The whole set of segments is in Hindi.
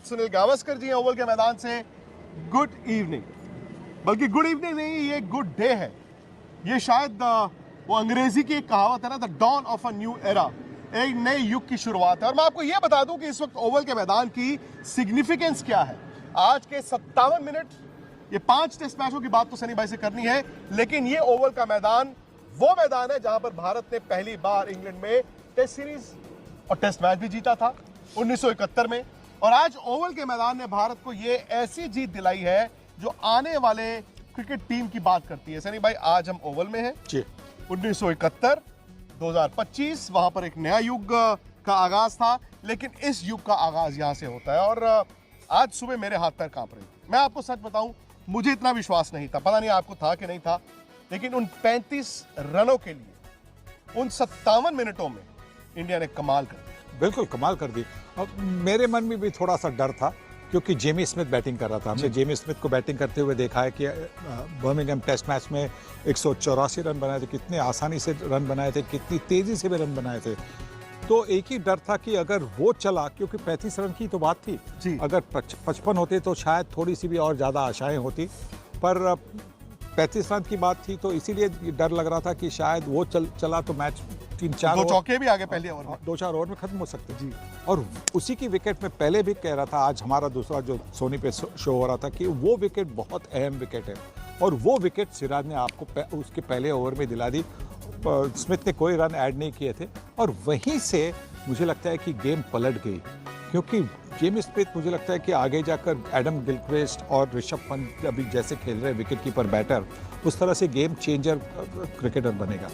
सुनील गावस्कर जी हैं ओवल के मैदान से। गुड इवनिंग, बल्कि गुड इवनिंग नहीं, ये गुड डे है। ये शायद वो अंग्रेजी की एक कहावत है ना, the dawn of a new era, एक नए युग की शुरुआत है। और मैं आपको ये बता दूं कि इस वक्त ओवल के मैदान की सिग्निफिकेंस क्या है। आज के 57 मिनट, ये 5 टेस्ट मैचों की बात तो सनी भाई से करनी है, लेकिन ये ओवल का मैदान वो मैदान है जहां पर भारत ने पहली बार इंग्लैंड में टेस्ट सीरीज और टेस्ट मैच भी जीता था 1971 में। और आज ओवल के मैदान ने भारत को ये ऐसी जीत दिलाई है जो आने वाले क्रिकेट टीम की बात करती है। सनी भाई, आज हम ओवल में हैं जी। 1971, 2025, वहां पर एक नया युग का आगाज था, लेकिन इस युग का आगाज यहां से होता है। और आज सुबह मेरे हाथ पैर कांप रहे थे। मैं आपको सच बताऊं, मुझे इतना विश्वास नहीं था, पता नहीं आपको था कि नहीं था, लेकिन उन 35 रनों के लिए उन 57 मिनटों में इंडिया ने कमाल कर दी। बिल्कुल कमाल कर दी। अब मेरे मन में भी थोड़ा सा डर था, क्योंकि जेमी स्मिथ बैटिंग कर रहा था। हमने जेमी स्मिथ को बैटिंग करते हुए देखा है कि बर्मिंघम टेस्ट मैच में 184 रन बनाए थे, कितने आसानी से रन बनाए थे, कितनी तेजी से भी रन बनाए थे। तो एक ही डर था कि अगर वो चला, क्योंकि 35 रन की तो बात थी जी। अगर 55 होते तो शायद थोड़ी सी भी और ज़्यादा आशाएं होती, पर 35 रन की बात थी, तो इसीलिए डर लग रहा था कि शायद वो चला तो मैच 3-4 दो चौके भी आगे पहले ओवर में, 2-4 ओवर में खत्म हो सकते जी। और उसी की विकेट में पहले भी कह रहा था, आज हमारा दूसरा जो सोनी पे शो हो रहा था, कि वो विकेट बहुत अहम विकेट है, और वो विकेट सिराज ने आपको उसके पहले ओवर में दिला दी। स्मिथ ने कोई रन ऐड नहीं किए थे, और वहीं से मुझे लगता है कि गेम पलट गई, क्योंकि जेमी स्मिथ मुझे लगता है कि आगे जाकर एडम गिलक्रिस्ट और ऋषभ पंत अभी जैसे खेल रहे विकेट कीपर बैटर, उस तरह से गेम चेंजर क्रिकेटर बनेगा।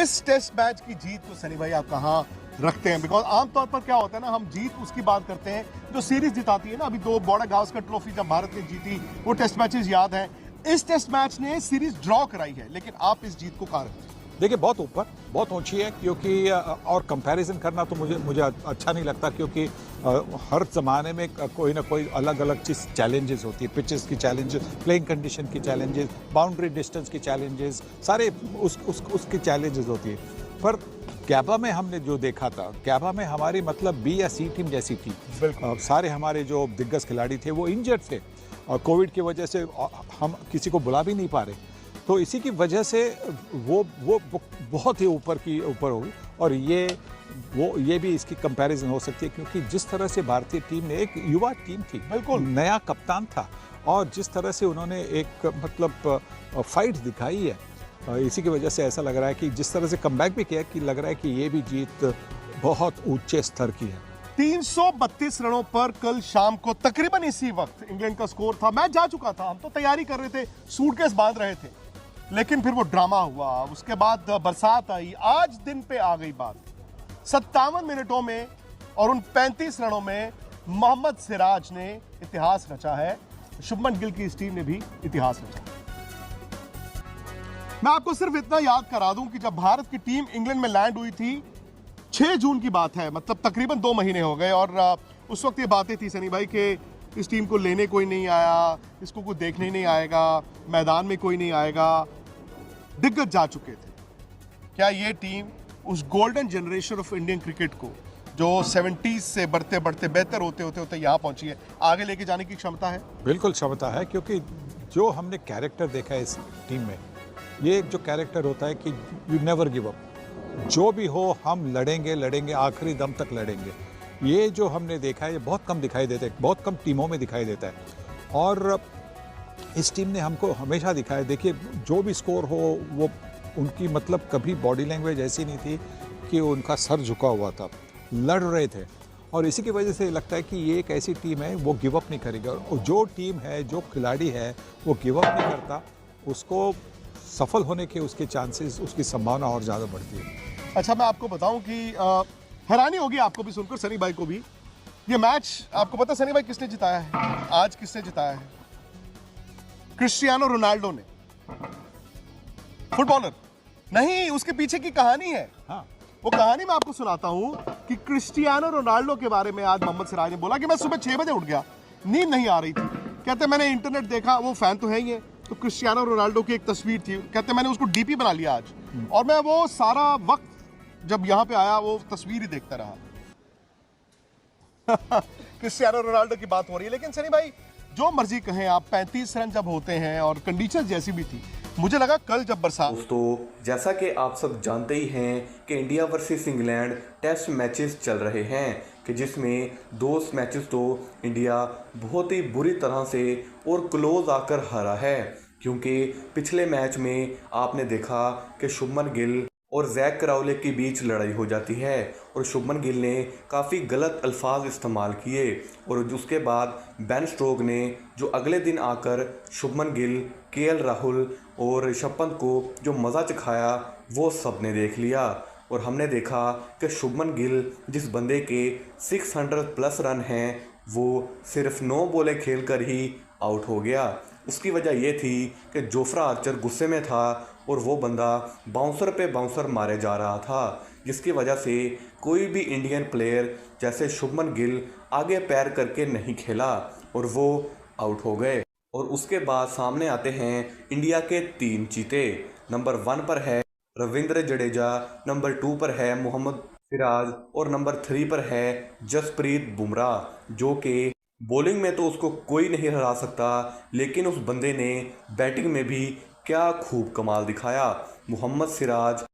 इस टेस्ट मैच की जीत को सनी भाई आप कहाँ रखते हैं? बिकॉज आमतौर पर क्या होता है ना, हम जीत उसकी बात करते हैं जो सीरीज जिताती है ना। अभी 2 बॉर्डर गावस्कर ट्रॉफी जब भारत ने जीती, वो टेस्ट मैचेस याद हैं। इस टेस्ट मैच ने सीरीज ड्रॉ कराई है, लेकिन आप इस जीत को कहाँ रखते हैं? देखिए, बहुत ऊपर, बहुत ऊंची है, क्योंकि और कंपैरिजन करना तो मुझे अच्छा नहीं लगता, क्योंकि हर ज़माने में कोई ना कोई अलग अलग चीज़ चैलेंजेस होती है। पिचेस की चैलेंजेस, प्लेइंग कंडीशन की चैलेंजेस, बाउंड्री डिस्टेंस की चैलेंजेस, सारे उसकी चैलेंजेस होती है। पर गैबा में हमने जो देखा था, गैबा में हमारी मतलब बी या सी टीम जैसी थी। सारे हमारे जो दिग्गज खिलाड़ी थे वो इंजर्ड थे, और कोविड की वजह से हम किसी को बुला भी नहीं पा रहे। तो इसी की वजह से वो बहुत ही ऊपर होगी, और ये भी इसकी कंपैरिजन हो सकती है, क्योंकि जिस तरह से भारतीय टीम ने, एक युवा टीम थी, बिल्कुल नया कप्तान था, और जिस तरह से उन्होंने एक मतलब फाइट दिखाई है, इसी की वजह से ऐसा लग रहा है कि जिस तरह से कमबैक भी किया, कि लग रहा है कि ये भी जीत बहुत ऊंचे स्तर की है। 332 रनों पर कल शाम को तकरीबन इसी वक्त इंग्लैंड का स्कोर था। मैच जा चुका था, हम तो तैयारी कर रहे थे, सूटकेस बांध रहे थे, लेकिन फिर वो ड्रामा हुआ, उसके बाद बरसात आई, आज दिन पे आ गई बात। 57 मिनटों में और उन 35 रनों में मोहम्मद सिराज ने इतिहास रचा है। शुभमन गिल की इस टीम ने भी इतिहास रचा। मैं आपको सिर्फ इतना याद करा दूं कि जब भारत की टीम इंग्लैंड में लैंड हुई थी, 6 जून की बात है, मतलब तकरीबन 2 महीने हो गए, और उस वक्त ये बातें थी सनी भाई कि इस टीम को लेने कोई नहीं आया, इसको कोई देखने नहीं आएगा, मैदान में कोई नहीं आएगा। दिग्गज जा चुके थे। क्या ये टीम उस golden generation of Indian cricket को, जो 70s से बढ़ते बढ़ते बेहतर होते यहाँ पहुंची है, आगे लेके जाने की क्षमता है? बिल्कुल क्षमता है, क्योंकि जो हमने कैरेक्टर देखा है इस टीम में, ये जो कैरेक्टर होता है कि यू नेवर गिव अप, जो भी हो हम लड़ेंगे, आखिरी दम तक लड़ेंगे। ये जो हमने देखा है, ये बहुत कम दिखाई देता है, बहुत कम टीमों में दिखाई देता है, और इस टीम ने हमको हमेशा दिखाया। देखिए, जो भी स्कोर हो, वो उनकी मतलब कभी बॉडी लैंग्वेज ऐसी नहीं थी कि उनका सर झुका हुआ था, लड़ रहे थे, और इसी की वजह से लगता है कि ये एक ऐसी टीम है, वो गिव अप नहीं करेगा। और जो टीम है, जो खिलाड़ी है, वो गिव अप नहीं करता, उसको सफल होने के उसके चांसेस, उसकी संभावना और ज़्यादा बढ़ती है। अच्छा, मैं आपको बताऊं कि हैरानी होगी आपको भी सुनकर, सनी भाई को भी। ये मैच आपको पता सनी भाई किसने जिताया है? आज किसने जिताया है? क्रिस्टियानो रोनाल्डो ने। फुटबॉलर नहीं, उसके पीछे की कहानी है। हाँ। वो कहानी मैं आपको सुनाता हूं कि क्रिस्टियानो रोनाल्डो के बारे में आज मोहम्मद सिराज ने बोला कि मैं सुबह 6 बजे उठ गया, नींद नहीं आ रही थी। कहते मैंने इंटरनेट देखा, वो फैन तो है ही है, तो क्रिस्टियानो रोनाल्डो की एक तस्वीर थी, कहते मैंने उसको डीपी बना लिया आज, और मैं वो सारा वक्त जब यहाँ पे आया वो तस्वीर ही देखता रहा। क्रिस्टियानो रोनाल्डो की बात हो रही है। लेकिन सनी भाई, जो मर्जी कहें आप, 35 रन जब होते हैं और कंडीशन जैसी भी थी, मुझे लगा कल जब बरसात। दोस्तों, जैसा कि आप सब जानते ही हैं कि India versus England test matches चल रहे हैं कि जिसमें 2 मैचेस तो इंडिया बहुत ही बुरी तरह से और क्लोज आकर हारा है, क्योंकि पिछले मैच में आपने देखा कि शुभमन गिल और जैक कराउले के बीच लड़ाई हो जाती है और शुभमन गिल ने काफ़ी गलत अल्फाज इस्तेमाल किए और उसके बाद बेन स्टोक्स ने जो अगले दिन आकर शुभमन गिल, केएल राहुल और ऋषभ पंत को जो मज़ा चखाया वो सब ने देख लिया। और हमने देखा कि शुभमन गिल, जिस बंदे के 600 प्लस रन हैं, वो सिर्फ 9 बॉलें खेलकर ही आउट हो गया। उसकी वजह ये थी कि जोफ्रा आर्चर गुस्से में था और वो बंदा बाउंसर पे बाउंसर मारे जा रहा था, जिसकी वजह से कोई भी इंडियन प्लेयर जैसे शुभमन गिल आगे पैर करके नहीं खेला और वो आउट हो गए। और उसके बाद सामने आते हैं इंडिया के 3 चीते। नंबर 1 पर है रविंद्र जडेजा, नंबर 2 पर है मोहम्मद सिराज और नंबर 3 पर है जसप्रीत बुमराह, जो कि बॉलिंग में तो उसको कोई नहीं हरा सकता, लेकिन उस बंदे ने बैटिंग में भी क्या खूब कमाल दिखाया। मोहम्मद सिराज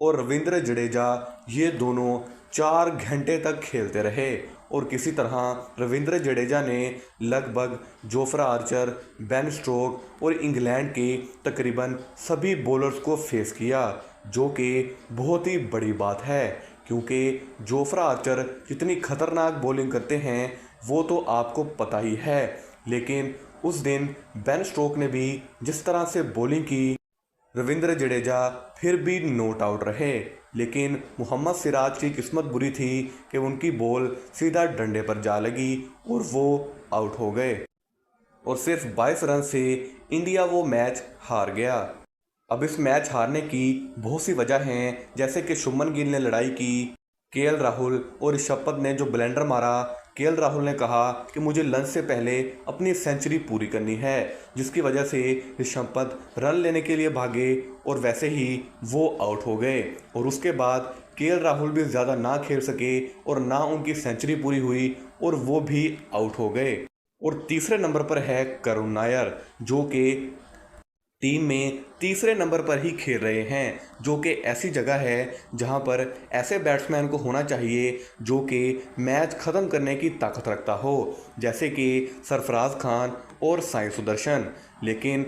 और रविंद्र जडेजा ये दोनों 4 घंटे तक खेलते रहे और किसी तरह रविंद्र जडेजा ने लगभग जोफ्रा आर्चर, बेन स्टोक्स और इंग्लैंड के तकरीबन सभी बॉलर्स को फेस किया, जो कि बहुत ही बड़ी बात है, क्योंकि जोफ्रा आर्चर जितनी खतरनाक बॉलिंग करते हैं वो तो आपको पता ही है। लेकिन उस दिन बेन स्टोक्स ने भी जिस तरह से बॉलिंग की, रविंद्र जडेजा फिर भी नॉट आउट रहे। लेकिन मोहम्मद सिराज की किस्मत बुरी थी कि उनकी बॉल सीधा डंडे पर जा लगी और वो आउट हो गए और सिर्फ 22 रन से इंडिया वो मैच हार गया। अब इस मैच हारने की बहुत सी वजह हैं, जैसे कि शुभमन गिल ने लड़ाई की, केएल राहुल और ऋषभ पंत ने जो ब्लेंडर मारा। केएल राहुल ने कहा कि मुझे लंच से पहले अपनी सेंचुरी पूरी करनी है, जिसकी वजह से ऋषभ पंत रन लेने के लिए भागे और वैसे ही वो आउट हो गए। और उसके बाद केएल राहुल भी ज़्यादा ना खेल सके और ना उनकी सेंचुरी पूरी हुई और वो भी आउट हो गए। और तीसरे नंबर पर है करुण नायर, जो कि टीम में तीसरे नंबर पर ही खेल रहे हैं, जो कि ऐसी जगह है जहां पर ऐसे बैट्समैन को होना चाहिए जो कि मैच ख़त्म करने की ताकत रखता हो, जैसे कि सरफराज खान और साई सुदर्शन। लेकिन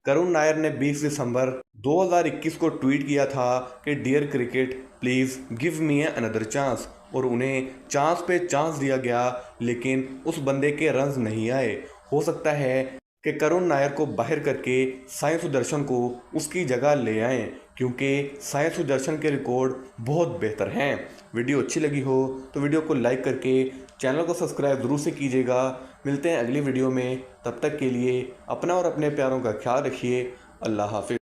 करुण नायर ने 20 दिसंबर 2021 को ट्वीट किया था कि dear cricket please give me another chance, और उन्हें चांस पे चांस दिया गया, लेकिन उस बंदे के रन्स नहीं आए। हो सकता है कि करुण नायर को बाहर करके साई सुदर्शन को उसकी जगह ले आएं, क्योंकि साई सुदर्शन के रिकॉर्ड बहुत बेहतर हैं। वीडियो अच्छी लगी हो तो वीडियो को लाइक करके चैनल को सब्सक्राइब ज़रूर से कीजिएगा। मिलते हैं अगली वीडियो में, तब तक के लिए अपना और अपने प्यारों का ख्याल रखिए। अल्लाह हाफिज़।